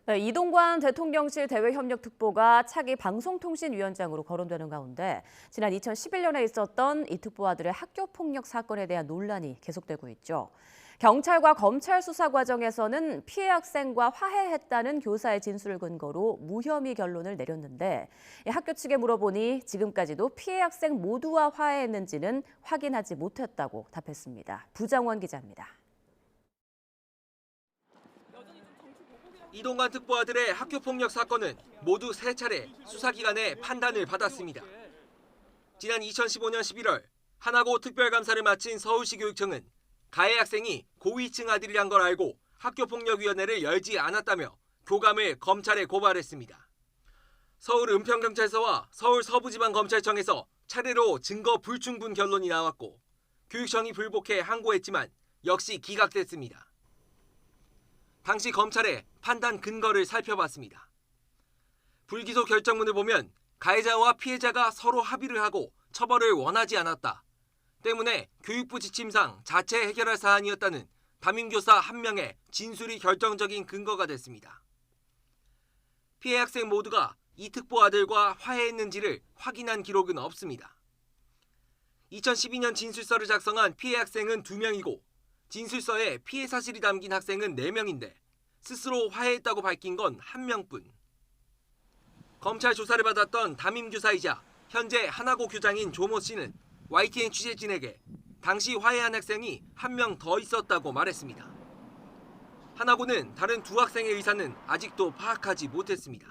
네, 이동관 대통령실 대외협력특보가 차기 방송통신위원장으로 거론되는 가운데 지난 2011년에 있었던 이 특보아들의 학교폭력 사건에 대한 논란이 계속되고 있죠. 경찰과 검찰 수사 과정에서는 피해 학생과 화해했다는 교사의 진술을 근거로 무혐의 결론을 내렸는데 학교 측에 물어보니 지금까지도 피해 학생 모두와 화해했는지는 확인하지 못했다고 답했습니다. 부장원 기자입니다. 이동관 특보아들의 학교폭력 사건은 모두 3차례 수사기관의 판단을 받았습니다. 지난 2015년 11월 하나고 특별감사를 마친 서울시 교육청은 가해 학생이 고위층 아들이란 걸 알고 학교폭력위원회를 열지 않았다며 교감을 검찰에 고발했습니다. 서울 은평경찰서와 서울 서부지방검찰청에서 차례로 증거 불충분 결론이 나왔고 교육청이 불복해 항고했지만 역시 기각됐습니다. 당시 검찰의 판단 근거를 살펴봤습니다. 불기소 결정문을 보면 가해자와 피해자가 서로 합의를 하고 처벌을 원하지 않았다. 때문에 교육부 지침상 자체 해결할 사안이었다는 담임교사 1명의 진술이 결정적인 근거가 됐습니다. 피해 학생 모두가 이 특보 아들과 화해했는지를 확인한 기록은 없습니다. 2012년 진술서를 작성한 피해 학생은 2명이고 진술서에 피해 사실이 담긴 학생은 4명인데 스스로 화해했다고 밝힌 건 1명뿐. 검찰 조사를 받았던 담임교사이자 현재 하나고 교장인 조모 씨는 YTN 취재진에게 당시 화해한 학생이 1명 더 있었다고 말했습니다. 하나고는 다른 2학생의 의사는 아직도 파악하지 못했습니다.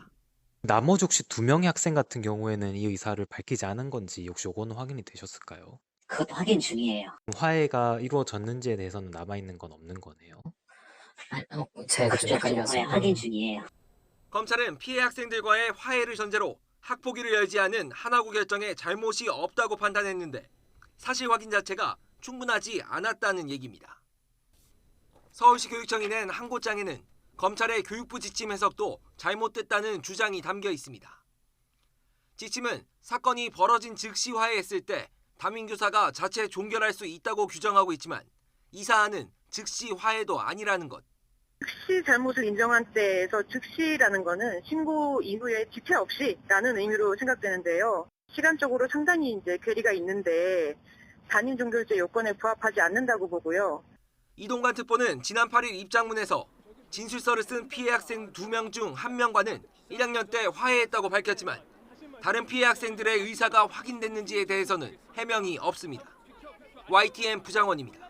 나머지 혹시 2명의 학생 같은 경우에는 이 의사를 밝히지 않은 건지 혹시 요거는 확인이 되셨을까요? 그것도 확인 중이에요. 화해가 이루어졌는지에 대해서는 남아있는 건 없는 거네요. 제가 좀 헷갈려서. 확인 중이에요. 검찰은 피해 학생들과의 화해를 전제로 학폭위를 열지 않은 하나고 결정에 잘못이 없다고 판단했는데 사실 확인 자체가 충분하지 않았다는 얘기입니다. 서울시 교육청이 낸 항고장에는 검찰의 교육부 지침 해석도 잘못됐다는 주장이 담겨 있습니다. 지침은 사건이 벌어진 즉시 화해했을 때 담임교사가 자체 종결할 수 있다고 규정하고 있지만 이 사안은 즉시 화해도 아니라는 것. 즉시 잘못을 인정한 때에서 즉시라는 거는 신고 이후에 지체 없이라는 의미로 생각되는데요. 시간적으로 상당히 이제 괴리가 있는데 담임 종결제 요건에 부합하지 않는다고 보고요. 이동관 특보는 지난 8일 입장문에서 진술서를 쓴 피해 학생 2명 중 1명과는 1학년 때 화해했다고 밝혔지만 다른 피해 학생들의 의사가 확인됐는지에 대해서는 해명이 없습니다. YTN 부장원입니다.